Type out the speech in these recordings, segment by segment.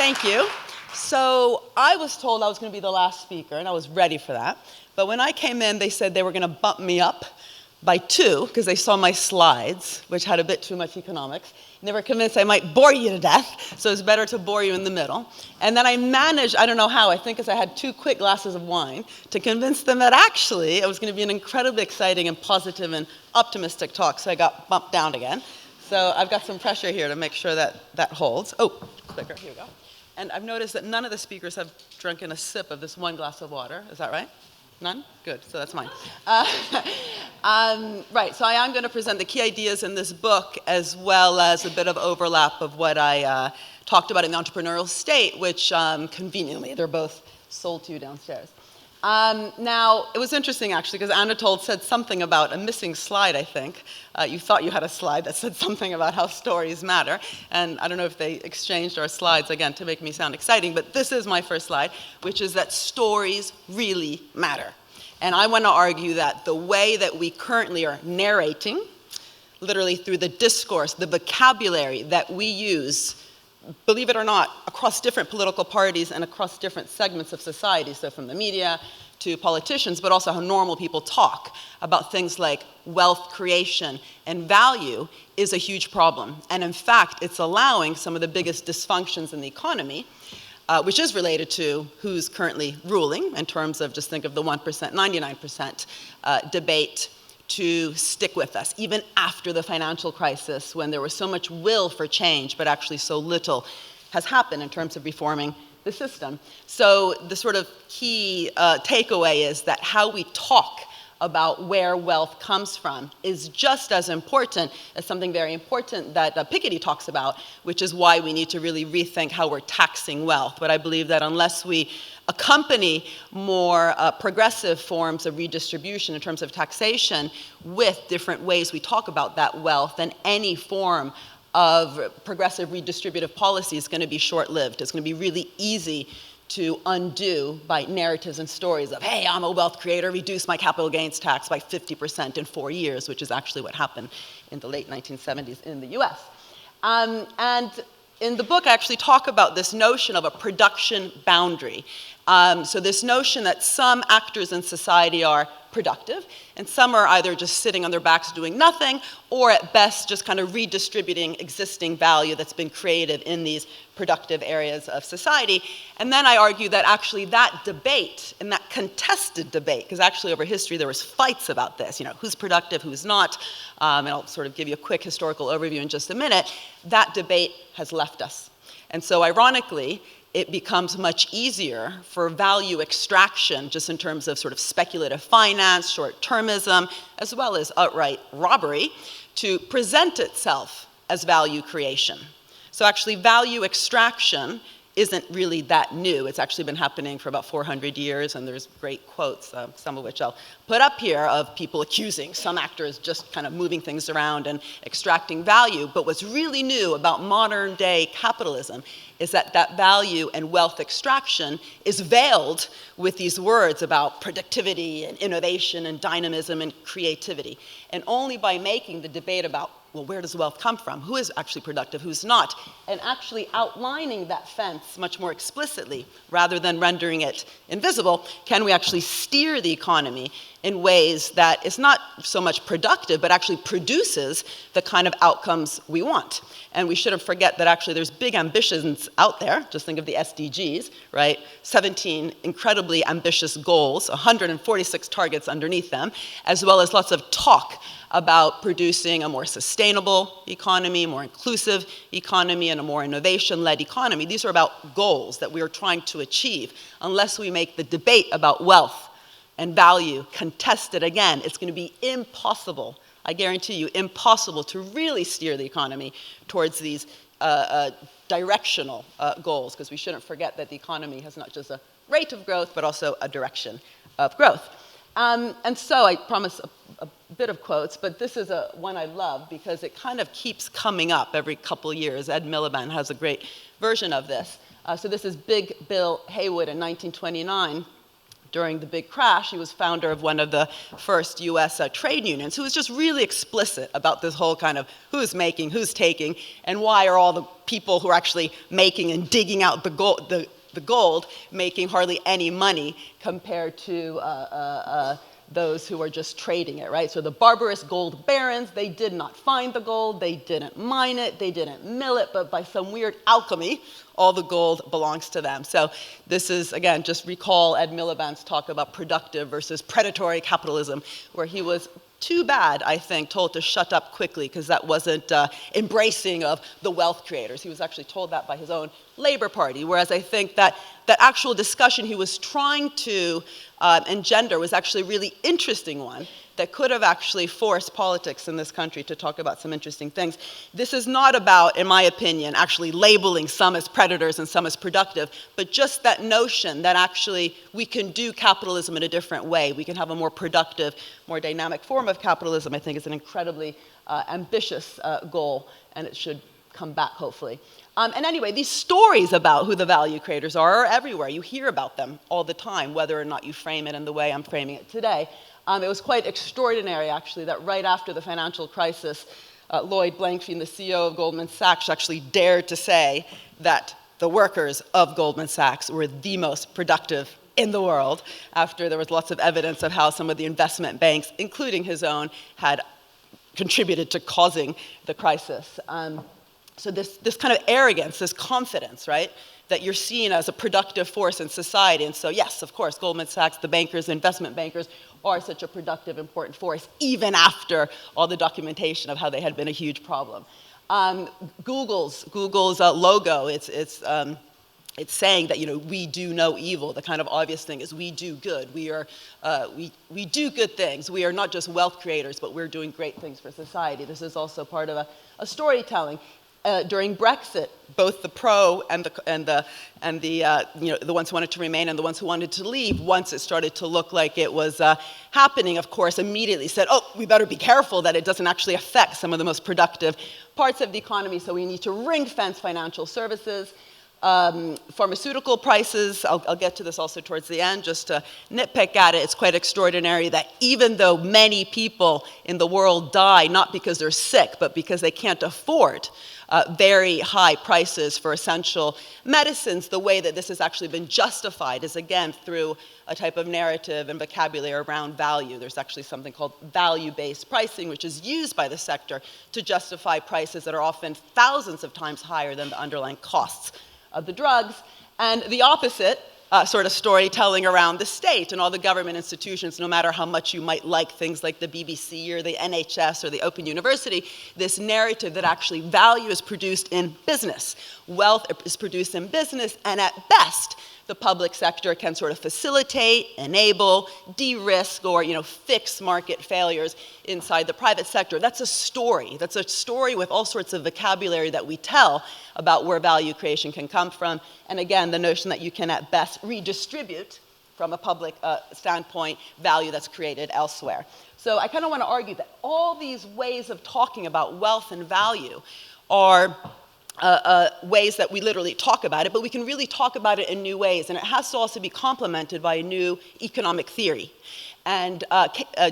Thank you. So I was told I was going to be the last speaker, and I was ready for that. But when I came in, they said they were going to bump me up by 2, because they saw my slides, which had a bit too much economics. And they were convinced I might bore you to death, so it's better to bore you in the middle. And then I managed, I don't know how, I think because I had 2 quick glasses of wine, to convince them that actually it was going to be an incredibly exciting and positive and optimistic talk, so I got bumped down again. So I've got some pressure here to make sure that that holds. Oh, clicker, here we go. And I've noticed that none of the speakers have drunken a sip of this 1 glass of water. Is that right? None? Good, so that's mine. Right, so I am going to present the key ideas in this book, as well as a bit of overlap of what I talked about in the entrepreneurial state, which conveniently, they're both sold to you downstairs. Now, it was interesting, actually, because Anatole said something about a missing slide, I think. You thought you had a slide that said something about how stories matter. And I don't know if they exchanged our slides, again, to make me sound exciting, but this is my first slide, which is that stories really matter. And I want to argue that the way that we currently are narrating, literally through the discourse, the vocabulary that we use, believe it or not, across different political parties and across different segments of society, so from the media to politicians, but also how normal people talk about things like wealth creation and value, is a huge problem. And in fact, it's allowing some of the biggest dysfunctions in the economy, which is related to who's currently ruling, in terms of just think of the 1%, 99% debate, to stick with us, even after the financial crisis, when there was so much will for change, but actually so little has happened in terms of reforming the system. So the sort of key takeaway is that how we talk about where wealth comes from is just as important as something very important that Piketty talks about, which is why we need to really rethink how we're taxing wealth. But I believe that unless we accompany more progressive forms of redistribution in terms of taxation with different ways we talk about that wealth, then any form of progressive redistributive policy is going to be short-lived. It's going to be really easy to undo by narratives and stories of, hey, I'm a wealth creator, reduce my capital gains tax by 50% in 4 years, which is actually what happened in the late 1970s in the US. And in the book, I actually talk about this notion of a production boundary. So this notion that some actors in society are productive, and some are either just sitting on their backs doing nothing, or at best just kind of redistributing existing value that's been created in these productive areas of society. And then I argue that actually that debate, and that contested debate, because actually over history there was fights about this, you know, who's productive, who's not, and I'll sort of give you a quick historical overview in just a minute, that debate has left us. And so ironically, it becomes much easier for value extraction, just in terms of sort of speculative finance, short-termism, as well as outright robbery, to present itself as value creation. So actually, value extraction isn't really that new. It's actually been happening for about 400 years, and there's great quotes, some of which I'll put up here, of people accusing some actors just kind of moving things around and extracting value. But what's really new about modern day capitalism is that that value and wealth extraction is veiled with these words about productivity and innovation and dynamism and creativity. And only by making the debate about, well, where does wealth come from? Who is actually productive, who's not? And actually outlining that fence much more explicitly, rather than rendering it invisible, can we actually steer the economy in ways that is not so much productive, but actually produces the kind of outcomes we want. And we shouldn't forget that actually there's big ambitions out there. Just think of the SDGs, right? 17 incredibly ambitious goals, 146 targets underneath them, as well as lots of talk about producing a more sustainable economy, more inclusive economy, and a more innovation-led economy. These are about goals that we are trying to achieve. Unless we make the debate about wealth and value contested again, it's going to be impossible, I guarantee you, impossible to really steer the economy towards these directional goals, because we shouldn't forget that the economy has not just a rate of growth, but also a direction of growth. And so I promise a bit of quotes, but this is one I love because it kind of keeps coming up every couple years. Ed Miliband has a great version of this. So this is Big Bill Haywood in 1929, during the big crash. He was founder of one of the first US trade unions, who was just really explicit about this whole kind of who's making, who's taking, and why are all the people who are actually making and digging out the gold making hardly any money compared to those who are just trading it, right? So the barbarous gold barons, they did not find the gold, they didn't mine it, they didn't mill it, but by some weird alchemy, all the gold belongs to them. So this is, again, just recall Ed Miliband's talk about productive versus predatory capitalism, where he was too bad, I think, told to shut up quickly because that wasn't embracing of the wealth creators. He was actually told that by his own Labor Party, whereas I think that that actual discussion he was trying to engender was actually a really interesting one that could have actually forced politics in this country to talk about some interesting things. This is not about, in my opinion, actually labeling some as predators and some as productive, but just that notion that actually we can do capitalism in a different way. We can have a more productive, more dynamic form of capitalism, I think is an incredibly ambitious goal, and it should come back, hopefully. And anyway, these stories about who the value creators are everywhere. You hear about them all the time, whether or not you frame it in the way I'm framing it today. It was quite extraordinary, actually, that right after the financial crisis, Lloyd Blankfein, the CEO of Goldman Sachs, actually dared to say that the workers of Goldman Sachs were the most productive in the world, after there was lots of evidence of how some of the investment banks, including his own, had contributed to causing the crisis. So this kind of arrogance, this confidence, right, that you're seen as a productive force in society. And so yes, of course, Goldman Sachs, the bankers, the investment bankers, are such a productive, important force, even after all the documentation of how they had been a huge problem. Google's logo, it's saying that, you know, we do no evil. The kind of obvious thing is we do good. We do good things. We are not just wealth creators, but we're doing great things for society. This is also part of a storytelling. During Brexit, both the pro and the ones who wanted to remain and the ones who wanted to leave, once it started to look like it was happening, of course, immediately said, oh, we better be careful that it doesn't actually affect some of the most productive parts of the economy, so we need to ring-fence financial services. Pharmaceutical prices, I'll get to this also towards the end, just to nitpick at it, it's quite extraordinary that even though many people in the world die, not because they're sick, but because they can't afford very high prices for essential medicines, the way that this has actually been justified is, again, through a type of narrative and vocabulary around value. There's actually something called value-based pricing, which is used by the sector to justify prices that are often thousands of times higher than the underlying costs of the drugs, and the opposite sort of storytelling around the state and all the government institutions, no matter how much you might like things like the BBC or the NHS or the Open University, this narrative that actually value is produced in business. Wealth is produced in business, and at best, the public sector can sort of facilitate, enable, de-risk, or fix market failures inside the private sector. That's a story. That's a story with all sorts of vocabulary that we tell about where value creation can come from. And again, the notion that you can at best redistribute from a public standpoint value that's created elsewhere. So I kind of want to argue that all these ways of talking about wealth and value are ways that we literally talk about it, but we can really talk about it in new ways, and it has to also be complemented by a new economic theory. And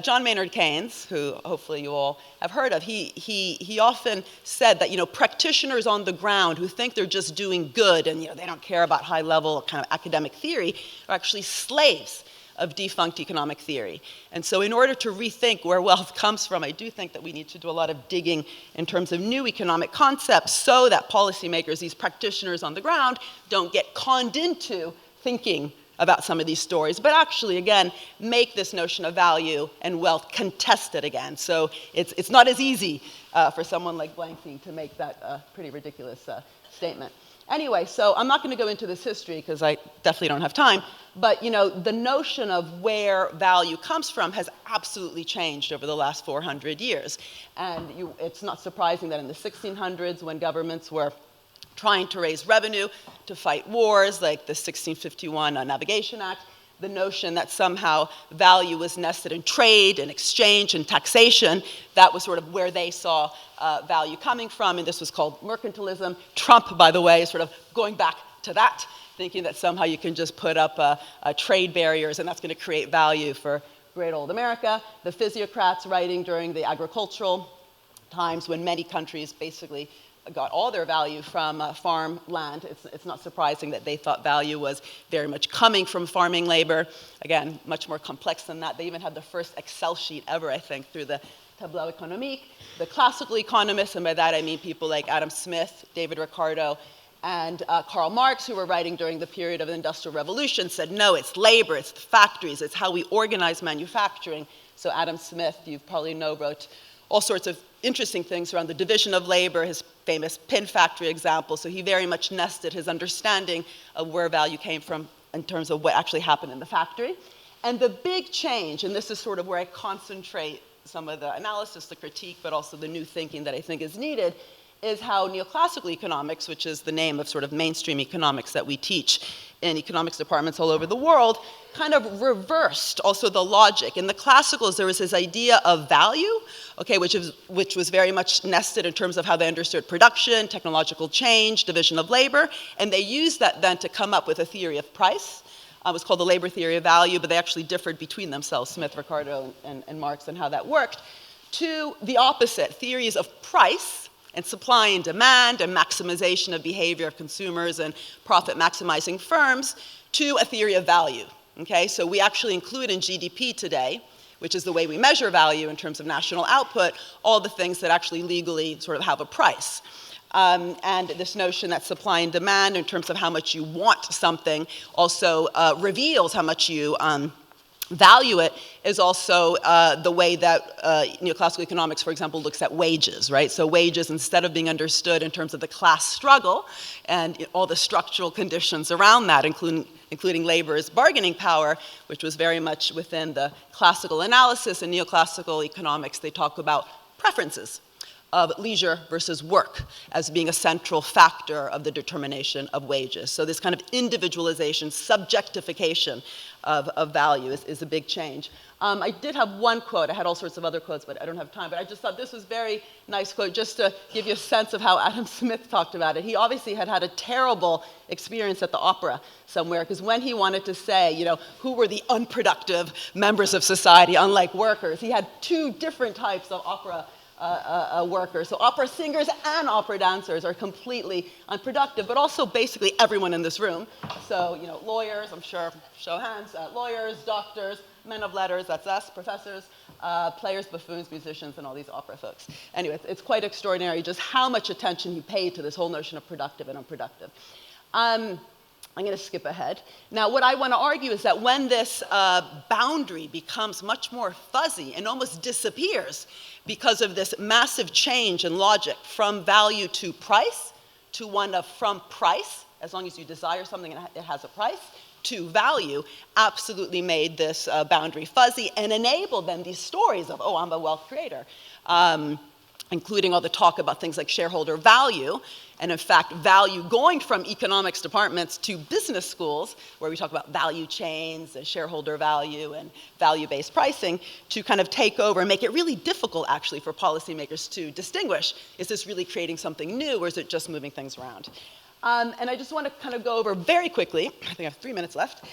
John Maynard Keynes, who hopefully you all have heard of, he often said that practitioners on the ground who think they're just doing good and they don't care about high-level kind of academic theory are actually slaves of defunct economic theory. And so in order to rethink where wealth comes from, I do think that we need to do a lot of digging in terms of new economic concepts so that policymakers, these practitioners on the ground, don't get conned into thinking about some of these stories, but actually, again, make this notion of value and wealth contested again. So it's not as easy for someone like Blankfein to make that pretty ridiculous statement. Anyway, so I'm not going to go into this history because I definitely don't have time, but the notion of where value comes from has absolutely changed over the last 400 years. And it's not surprising that in the 1600s, when governments were trying to raise revenue to fight wars, like the 1651 Navigation Act, the notion that somehow value was nested in trade and exchange and taxation, that was sort of where they saw value coming from, and this was called mercantilism. Trump, by the way, is sort of going back to that. thinking that somehow you can just put up trade barriers and that's going to create value for great old America. The physiocrats writing during the agricultural times when many countries basically got all their value from farmland. It's not surprising that they thought value was very much coming from farming labor. Again, much more complex than that. They even had the first Excel sheet ever, I think, through the Tableau Économique. The classical economists, and by that I mean people like Adam Smith, David Ricardo, and Karl Marx, who were writing during the period of the Industrial Revolution, said, no, it's labor, it's the factories, it's how we organize manufacturing. So Adam Smith, you probably know, wrote all sorts of interesting things around the division of labor, his famous pin factory example. So he very much nested his understanding of where value came from in terms of what actually happened in the factory. And the big change, and this is sort of where I concentrate some of the analysis, the critique, but also the new thinking that I think is needed, is how neoclassical economics, which is the name of sort of mainstream economics that we teach in economics departments all over the world, kind of reversed also the logic. In the classicals, there was this idea of value, okay, which was very much nested in terms of how they understood production, technological change, division of labor, and they used that then to come up with a theory of price. It was called the labor theory of value, but they actually differed between themselves, Smith, Ricardo, and Marx, and how that worked, to the opposite, theories of price, and supply and demand and maximization of behavior of consumers and profit maximizing firms, to a theory of value, okay? So we actually include in GDP today, which is the way we measure value in terms of national output, all the things that actually legally sort of have a price. And this notion that supply and demand in terms of how much you want something also reveals how much you value it, is also the way that neoclassical economics, for example, looks at wages, right? So wages, instead of being understood in terms of the class struggle and all the structural conditions around that, including labor's bargaining power, which was very much within the classical analysis. In neoclassical economics, they talk about preferences of leisure versus work as being a central factor of the determination of wages. So this kind of individualization, subjectification of value is a big change. I did have one quote. I had all sorts of other quotes, but I don't have time. But I just thought this was a very nice quote, just to give you a sense of how Adam Smith talked about it. He obviously had had a terrible experience at the opera somewhere, because when he wanted to say, you know, who were the unproductive members of society, unlike workers, he had two different types of opera workers. So opera singers and opera dancers are completely unproductive, but also basically everyone in this room. So, you know, lawyers, I'm sure, show of hands, lawyers, doctors, men of letters, that's us, professors, players, buffoons, musicians, and all these opera folks. Anyway, it's quite extraordinary just how much attention he paid to this whole notion of productive and unproductive. I'm going to skip ahead. Now, what I want to argue is that when this boundary becomes much more fuzzy and almost disappears because of this massive change in logic from value to price, to one of from price, as long as you desire something and it has a price, to value, absolutely made this boundary fuzzy and enabled then these stories of, oh, I'm a wealth creator, including all the talk about things like shareholder value, and in fact, value going from economics departments to business schools, where we talk about value chains and shareholder value and value-based pricing, to kind of take over and make it really difficult, actually, for policymakers to distinguish, is this really creating something new, or is it just moving things around? And I just want to kind of go over very quickly, I think I have 3 minutes left,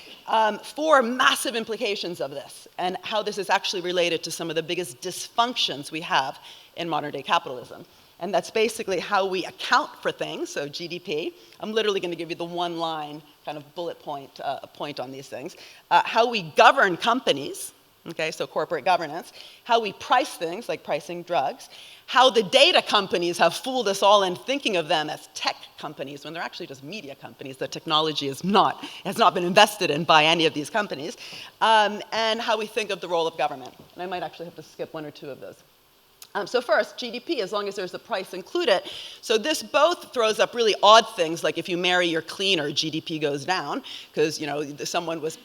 4 massive implications of this, and how this is actually related to some of the biggest dysfunctions we have in modern day capitalism. And that's basically how we account for things, so GDP. I'm literally going to give you the one line kind of bullet point on these things. How we govern companies, okay, so corporate governance. How we price things, like pricing drugs. How the data companies have fooled us all in thinking of them as tech companies when they're actually just media companies. The technology has not been invested in by any of these companies. And how we think of the role of government. And I might actually have to skip 1 or 2 of those. So first, GDP, as long as there's a price included. So this both throws up really odd things, like if you marry your cleaner, GDP goes down, because, you know, someone was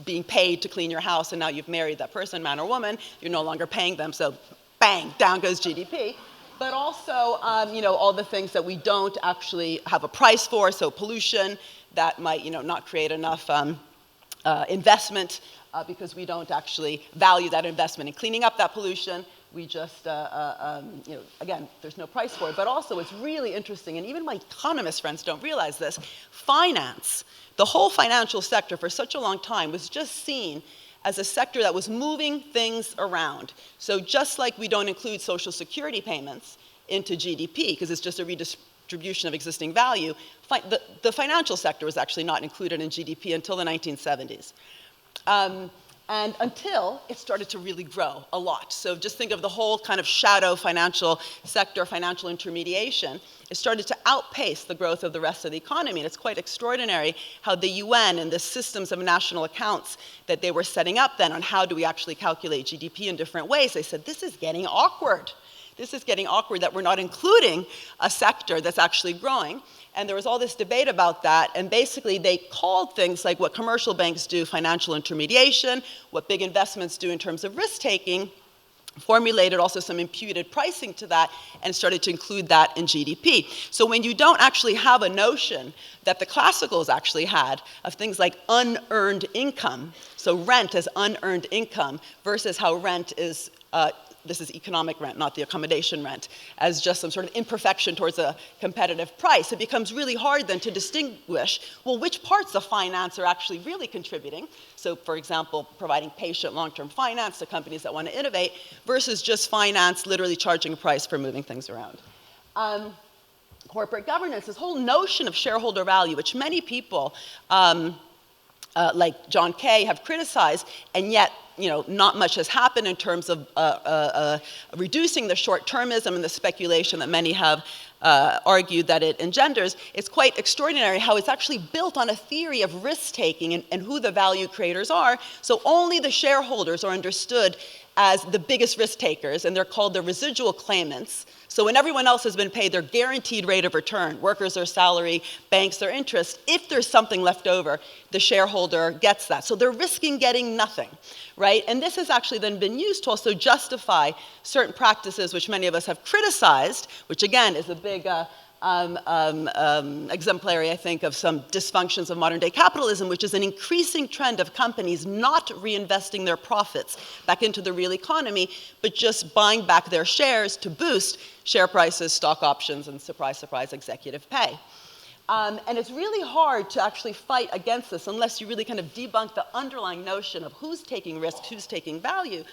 being paid to clean your house, and now you've married that person, man or woman, you're no longer paying them, so bang, down goes GDP. But also, you know, all the things that we don't actually have a price for, so pollution, that might, you know, not create enough investment because we don't actually value that investment in cleaning up that pollution. we just, again, there's no price for it. But also, it's really interesting, and even my economist friends don't realize this, finance, the whole financial sector for such a long time was just seen as a sector that was moving things around. So just like we don't include Social Security payments into GDP, because it's just a redistribution of existing value, the financial sector was actually not included in GDP until the 1970s. And until it started to really grow a lot. So just think of the whole kind of shadow financial sector, financial intermediation. It started to outpace the growth of the rest of the economy. And it's quite extraordinary how the UN and the systems of national accounts that they were setting up then on how do we actually calculate GDP in different ways, they said, this is getting awkward. This is getting awkward that we're not including a sector that's actually growing. And there was all this debate about that, and basically they called things like what commercial banks do financial intermediation, what big investments do in terms of risk-taking, formulated also some imputed pricing to that, and started to include that in GDP. So when you don't actually have a notion that the classicals actually had of things like unearned income, so rent as unearned income versus how rent is this is economic rent, not the accommodation rent, as just some sort of imperfection towards a competitive price. It becomes really hard then to distinguish, well, which parts of finance are actually really contributing? So, for example, providing patient long-term finance to companies that want to innovate versus just finance literally charging a price for moving things around. Corporate governance, this whole notion of shareholder value, which many people like John Kay have criticized, and yet not much has happened in terms of reducing the short-termism and the speculation that many have argued that it engenders. It's quite extraordinary how it's actually built on a theory of risk-taking and who the value creators are. So only the shareholders are understood as the biggest risk takers, and they're called the residual claimants. So when everyone else has been paid their guaranteed rate of return, workers their salary, banks their interest, if there's something left over, the shareholder gets that. So they're risking getting nothing, right? And this has actually then been used to also justify certain practices which many of us have criticized, which again is a big exemplary, I think, of some dysfunctions of modern day capitalism, which is an increasing trend of companies not reinvesting their profits back into the real economy, but just buying back their shares to boost share prices, stock options, and surprise, surprise, executive pay. And it's really hard to actually fight against this unless you really kind of debunk the underlying notion of who's taking risks, who's taking value,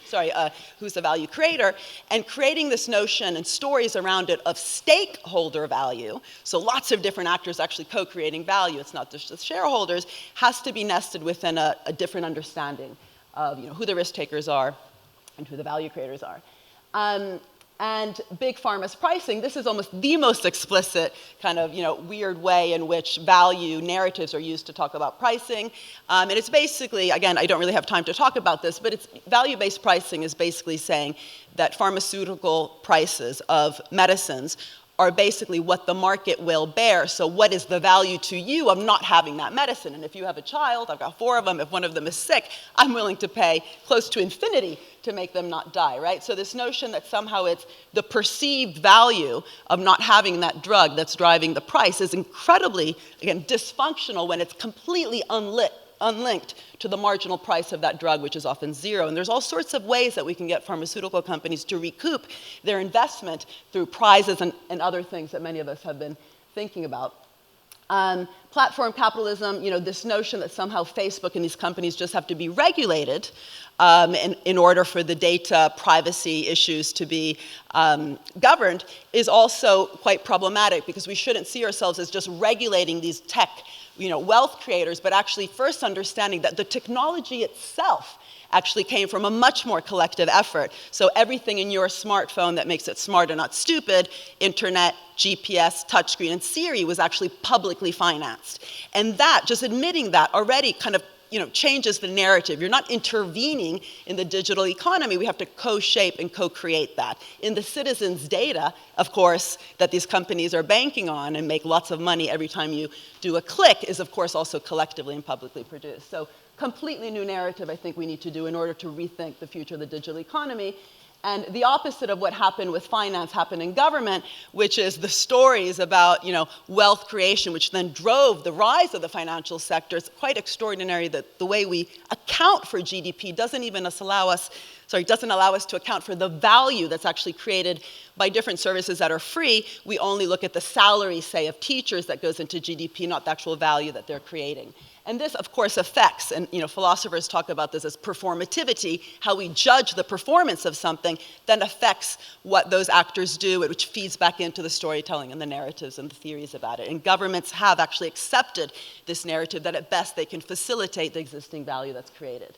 who's the value creator, and creating this notion and stories around it of stakeholder value. So lots of different actors actually co-creating value, it's not just the shareholders, has to be nested within a different understanding of who the risk takers are and who the value creators are. And big pharma's pricing, this is almost the most explicit kind of weird way in which value narratives are used to talk about pricing. And it's basically, again, I don't really have time to talk about this, but it's value-based pricing is basically saying that pharmaceutical prices of medicines are basically what the market will bear. So what is the value to you of not having that medicine? And if you have a child, I've got 4 of them, if one of them is sick, I'm willing to pay close to infinity to make them not die, right? So this notion that somehow it's the perceived value of not having that drug that's driving the price is incredibly, again, dysfunctional when it's completely unlinked to the marginal price of that drug, which is often zero. And there's all sorts of ways that we can get pharmaceutical companies to recoup their investment through prizes and other things that many of us have been thinking about. Platform capitalism, this notion that somehow Facebook and these companies just have to be regulated in order for the data privacy issues to be governed is also quite problematic, because we shouldn't see ourselves as just regulating these tech wealth creators, but actually first understanding that the technology itself actually came from a much more collective effort. So everything in your smartphone that makes it smart and not stupid, internet, GPS, touchscreen, and Siri was actually publicly financed. And that, just admitting that already kind of changes the narrative. You're not intervening in the digital economy. We have to co-shape and co-create that. In the citizens' data, of course, that these companies are banking on and make lots of money every time you do a click is, of course, also collectively and publicly produced. So completely new narrative I think we need to do in order to rethink the future of the digital economy. And the opposite of what happened with finance happened in government, which is the stories about wealth creation, which then drove the rise of the financial sector. It's quite extraordinary that the way we account for GDP doesn't even allow us doesn't allow us to account for the value that's actually created by different services that are free. We only look at the salary, say, of teachers that goes into GDP, not the actual value that they're creating. And this, of course, affects, and philosophers talk about this as performativity, how we judge the performance of something, then affects what those actors do, which feeds back into the storytelling and the narratives and the theories about it. And governments have actually accepted this narrative that at best they can facilitate the existing value that's created.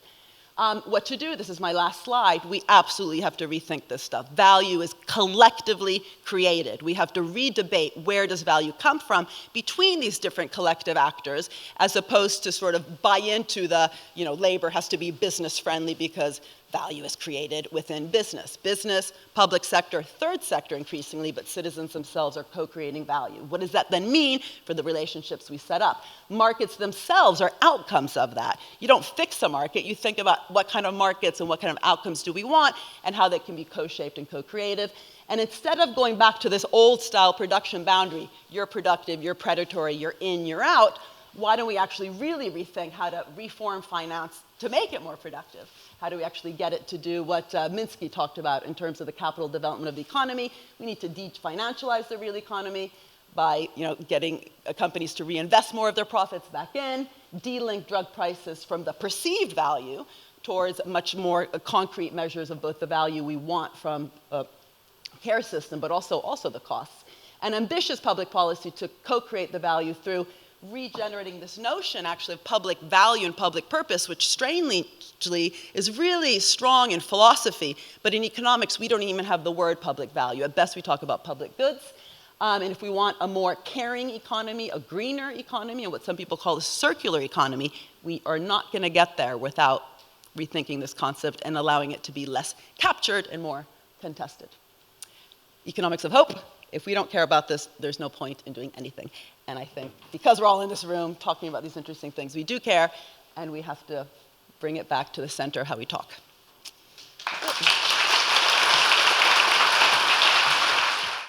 What to do, this is my last slide, we absolutely have to rethink this stuff. Value is collectively created. We have to re-debate where does value come from between these different collective actors, as opposed to sort of buy into the, labor has to be business friendly because value is created within business. Business, public sector, third sector increasingly, but citizens themselves are co-creating value. What does that then mean for the relationships we set up? Markets themselves are outcomes of that. You don't fix a market, you think about what kind of markets and what kind of outcomes do we want and how they can be co-shaped and co-creative. And instead of going back to this old style production boundary, you're productive, you're predatory, you're in, you're out, why don't we actually really rethink how to reform finance to make it more productive? How do we actually get it to do what Minsky talked about in terms of the capital development of the economy? We need to de-financialize the real economy by getting companies to reinvest more of their profits back in, de-link drug prices from the perceived value towards much more concrete measures of both the value we want from a care system, but also the costs. And ambitious public policy to co-create the value through regenerating this notion actually of public value and public purpose, which strangely is really strong in philosophy, but in economics we don't even have the word public value. At best we talk about public goods. And if we want a more caring economy, a greener economy, and what some people call a circular economy, we are not going to get there without rethinking this concept and allowing it to be less captured and more contested. Economics of hope. If we don't care about this, there's no point in doing anything. And I think because we're all in this room talking about these interesting things, we do care, and we have to bring it back to the center of how we talk.